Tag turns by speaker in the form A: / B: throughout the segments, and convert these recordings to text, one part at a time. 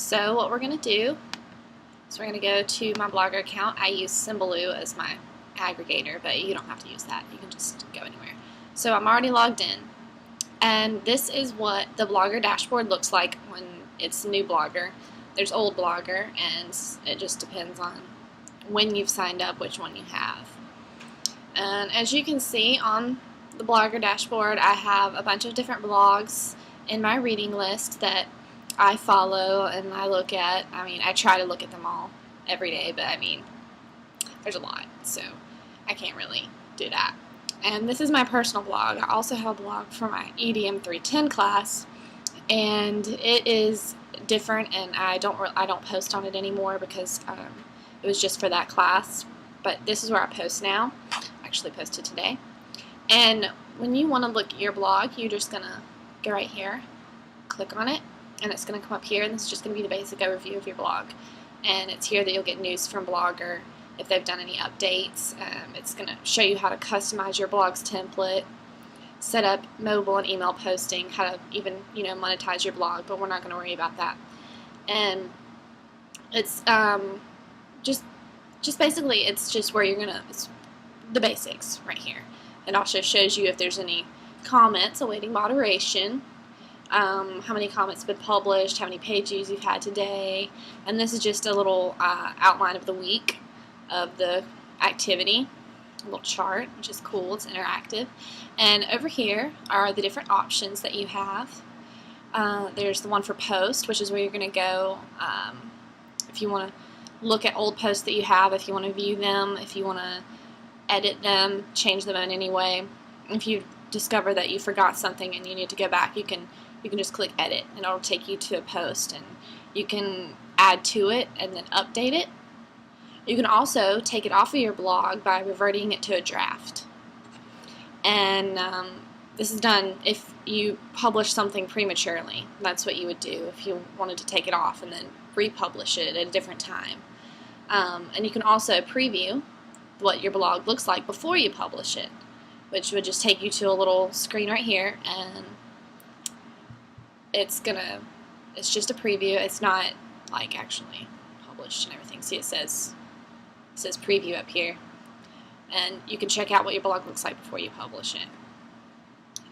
A: So what we're going to do is we're going to go to my Blogger account. I use Symbaloo as my aggregator, but you don't have to use that. You can just go anywhere. So I'm already logged in. And this is what the Blogger dashboard looks like when it's new Blogger. There's old Blogger, and it just depends on when you've signed up, which one you have. And as you can see on the Blogger dashboard, I have a bunch of different blogs in my reading list that I follow and I look at. I mean, I try to look at them all every day, but I mean, there's a lot, so I can't really do that. And this is my personal blog. I also have a blog for my EDM 310 class, and it is different, and I don't post on it anymore because it was just for that class. But this is where I post now. I actually posted today. And when you want to look at your blog, you're just gonna go right here, click on it, and it's going to come up here, and this is just going to be the basic overview of your blog. And it's here that you'll get news from Blogger if they've done any updates. It's going to show you how to customize your blog's template, set up mobile and email posting, how to even monetize your blog, but we're not going to worry about that. And it's just basically it's just where it's the basics right here. It also shows you if there's any comments awaiting moderation. How many comments have been published, how many page views you've had today, and this is just a little outline of the week of the activity, a little chart, which is cool. It's interactive. And over here are the different options that you have. There's the one for post, which is where you're going to go if you want to look at old posts that you have, if you want to view them, if you want to edit them, change them in any way. If you discover that you forgot something and you need to go back, you can just click edit, and it'll take you to a post, and you can add to it and then update it. You can also take it off of your blog by reverting it to a draft. And this is done if you publish something prematurely. That's what you would do if you wanted to take it off and then republish it at a different time. And you can also preview what your blog looks like before you publish it, which would just take you to a little screen right here, and it's just a preview. It's not like actually published and everything. See, it says preview up here, and you can check out what your blog looks like before you publish it.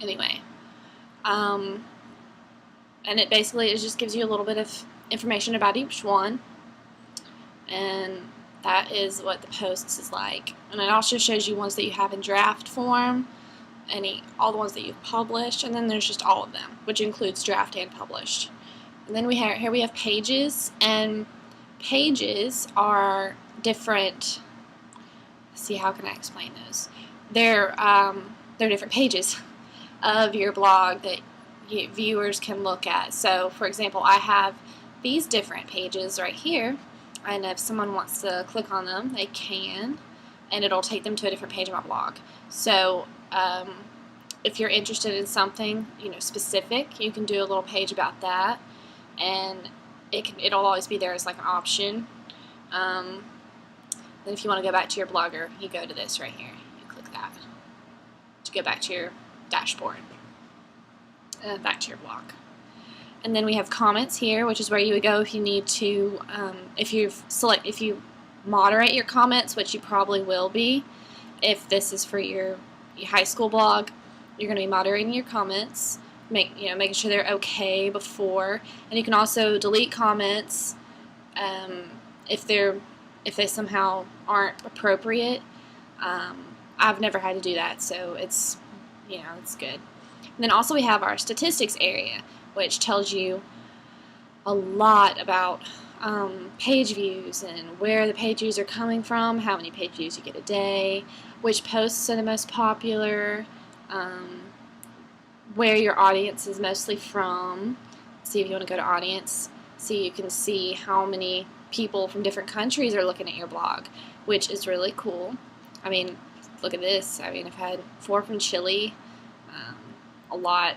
A: Anyway, and it basically just gives you a little bit of information about each one, and that is what the posts is like. And it also shows you ones that you have in draft form, all the ones that you've published, and then there's just all of them, which includes draft and published. And then here we have pages, and pages are different. Let's see, how can I explain those? They're different pages of your blog that viewers can look at. So, for example, I have these different pages right here, and if someone wants to click on them, they can, and it'll take them to a different page of my blog. So if you're interested in something specific, you can do a little page about that, and it'll always be there as like an option. Then if you want to go back to your Blogger, you go to this right here. You click that to go back to your dashboard, back to your blog. And then we have comments here, which is where you would go if you need to, if you moderate your comments, which you probably will be. If this is for your high school blog, you're going to be moderating your comments, making sure they're okay before. And you can also delete comments if they somehow aren't appropriate. I've never had to do that, so it's good. And then also we have our statistics area, which tells you a lot about page views and where the page views are coming from, how many page views you get a day, which posts are the most popular, where your audience is mostly from. See, if you want to go to audience, you can see how many people from different countries are looking at your blog, which is really cool. I mean, look at this. I mean, I've had 4 from Chile, a lot,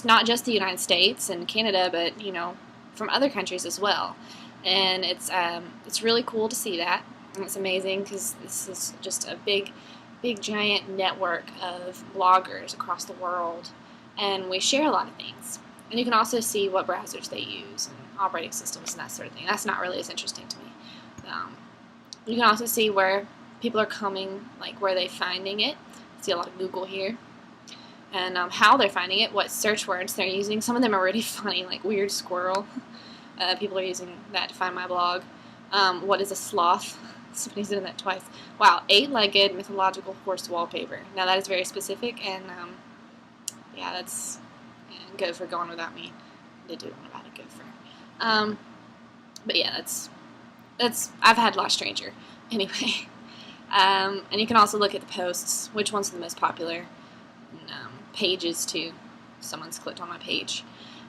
A: not just the United States and Canada, but from other countries as well. And it's really cool to see that, and it's amazing because this is just a big giant network of bloggers across the world, and we share a lot of things. And you can also see what browsers they use and operating systems and that sort of thing. That's not really as interesting to me. You can also see where people are coming, like where they're finding it. See a lot of Google here. And how they're finding it, what search words they're using. Some of them are really funny, like weird squirrel. People are using that to find my blog. What is a sloth? Somebody's doing that twice. Wow, 8-legged mythological horse wallpaper. Now that is very specific, and yeah, that's Gopher going without me. They do one about a gopher. But yeah, that's I've had Lost Stranger anyway. And you can also look at the posts, which ones are the most popular, and pages too. Someone's clicked on my page.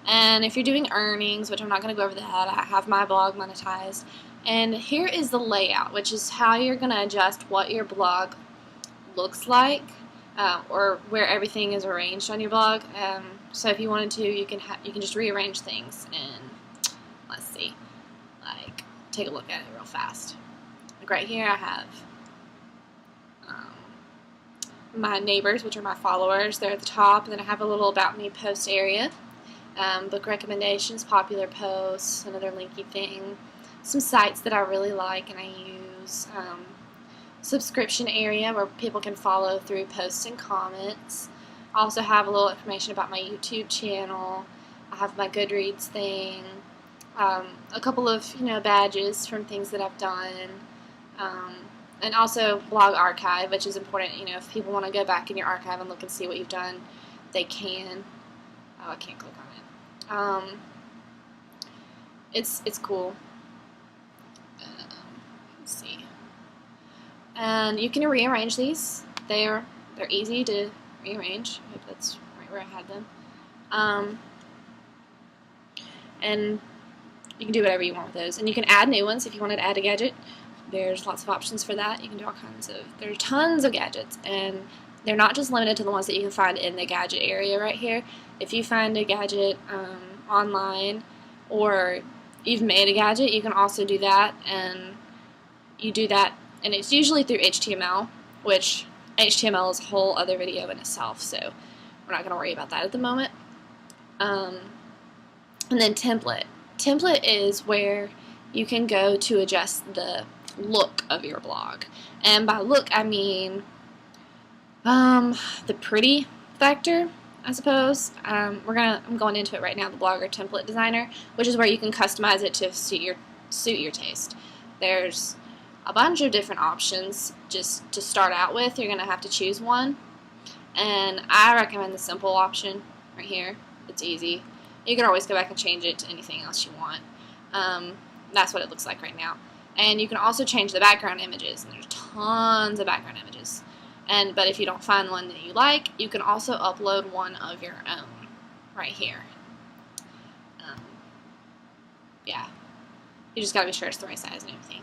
A: And if you're doing earnings, which I'm not going to go over that, I have my blog monetized. And here is the layout, which is how you're going to adjust what your blog looks like, or where everything is arranged on your blog. So if you wanted to, you can just rearrange things. And let's see, like take a look at it real fast. Like right here, I have my neighbors, which are my followers. They're at the top, and then I have a little about me post area. Book recommendations, popular posts, another linky thing, some sites that I really like and I use, subscription area where people can follow through posts and comments. I also have a little information about my YouTube channel. I have my Goodreads thing, a couple of badges from things that I've done, and also blog archive, which is important. If people want to go back in your archive and look and see what you've done, they can. Oh, I can't click on it. It's cool. Let's see. And you can rearrange these. They're easy to rearrange. I hope that's right where I had them. And you can do whatever you want with those. And you can add new ones if you wanted to add a gadget. There's lots of options for that. You can do all kinds of. There's tons of gadgets, and they're not just limited to the ones that you can find in the gadget area right here. If you find a gadget online, or you've made a gadget, you can also do that, and you do that, and it's usually through HTML, which HTML is a whole other video in itself, so we're not going to worry about that at the moment. And then template. Template is where you can go to adjust the look of your blog, and by look I mean the pretty factor, I suppose. I'm going into it right now, the Blogger Template Designer, which is where you can customize it to suit your taste. There's a bunch of different options. Just to start out with, you're going to have to choose one, and I recommend the simple option right here. It's easy. You can always go back and change it to anything else you want. That's what it looks like right now. And you can also change the background images, and there's tons of background images. But if you don't find one that you like, you can also upload one of your own right here. Yeah, you just gotta be sure it's the right size and everything.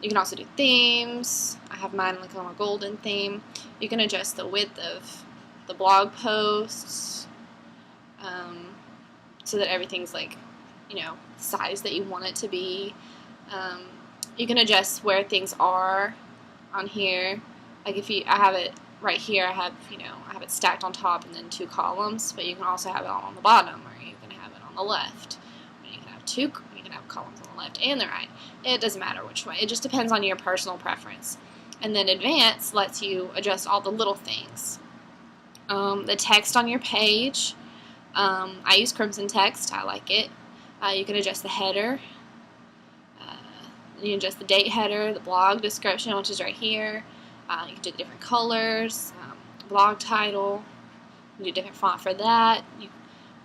A: You can also do themes. I have mine like on a golden theme. You can adjust the width of the blog posts, so that everything's like, the size that you want it to be. You can adjust where things are on here. Like I have it right here, I have it stacked on top and then 2 columns, but you can also have it on the bottom, or you can have it on the left. Or you can have columns on the left and the right. It doesn't matter which way. It just depends on your personal preference. And then Advanced lets you adjust all the little things. The text on your page. I use Crimson Text. I like it. You can adjust the header. You can adjust the date header, the blog description, which is right here. You can do the different colors, blog title. You can do different font for that. You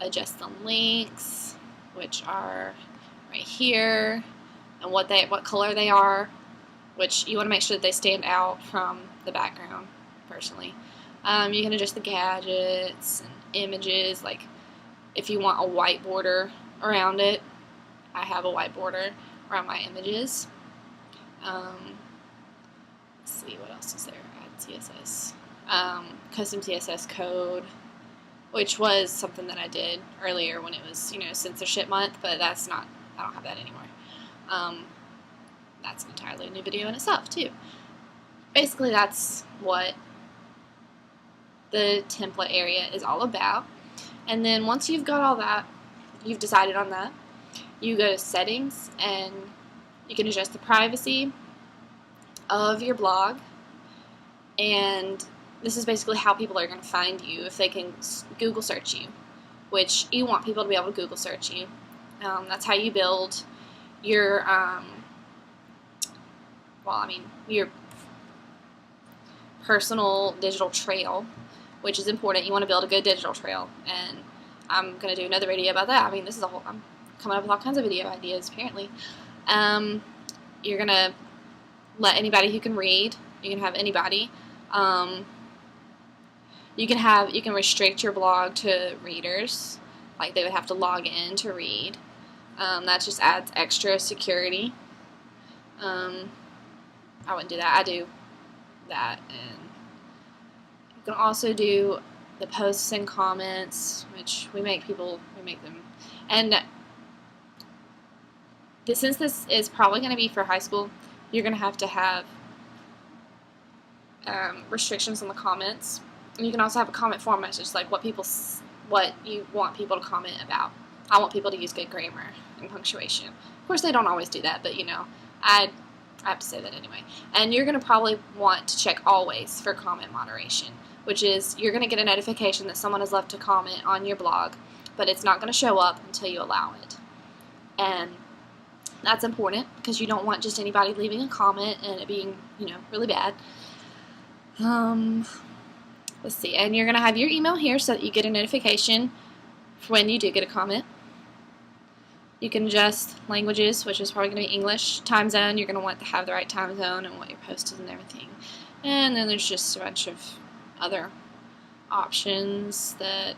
A: adjust the links, which are right here, and what color they are, which you want to make sure that they stand out from the background, personally. You can adjust the gadgets and images, like if you want a white border around it. I have a white border around my images. Let's see, what else is there? Add CSS. Custom CSS code, which was something that I did earlier when it was, censorship month, but I don't have that anymore. That's an entirely new video in itself, too. Basically, that's what the template area is all about. And then once you've got all that, you've decided on that, you go to settings and you can adjust the privacy of your blog, and this is basically how people are going to find you if they can Google search you, which you want people to be able to Google search you. That's how you build your your personal digital trail, which is important. You want to build a good digital trail, and I'm going to do another video about that. I mean, this is a whole, I'm coming up with all kinds of video ideas, apparently. You're going to let anybody who can read, you can have anybody. You can restrict your blog to readers, like they would have to log in to read. That just adds extra security. I wouldn't do that. I do that. And you can also do the posts and comments, which we make them. And since this is probably going to be for high school, you're going to have restrictions on the comments. And you can also have a comment form message, like what you want people to comment about. I want people to use good grammar and punctuation. Of course, they don't always do that, but I have to say that anyway. And you're going to probably want to check always for comment moderation, which is you're going to get a notification that someone has left a comment on your blog, but it's not going to show up until you allow it. And that's important because you don't want just anybody leaving a comment and it being, really bad. Let's see. And you're going to have your email here so that you get a notification when you do get a comment. You can adjust languages, which is probably going to be English. Time zone, you're going to want to have the right time zone and what your post is and everything. And then there's just a bunch of other options that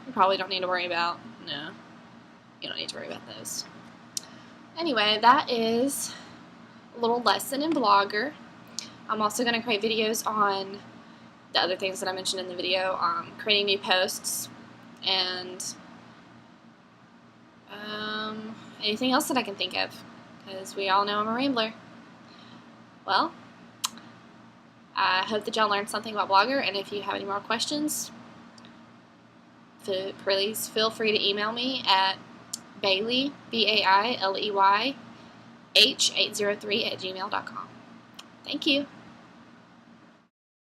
A: you probably don't need to worry about. No, you don't need to worry about those. Anyway, that is a little lesson in Blogger. I'm also going to create videos on the other things that I mentioned in the video, creating new posts, and anything else that I can think of, because we all know I'm a rambler. Well, I hope that y'all learned something about Blogger, and if you have any more questions, please feel free to email me at Bailey, BAILEY, H803 @gmail.com. Thank you.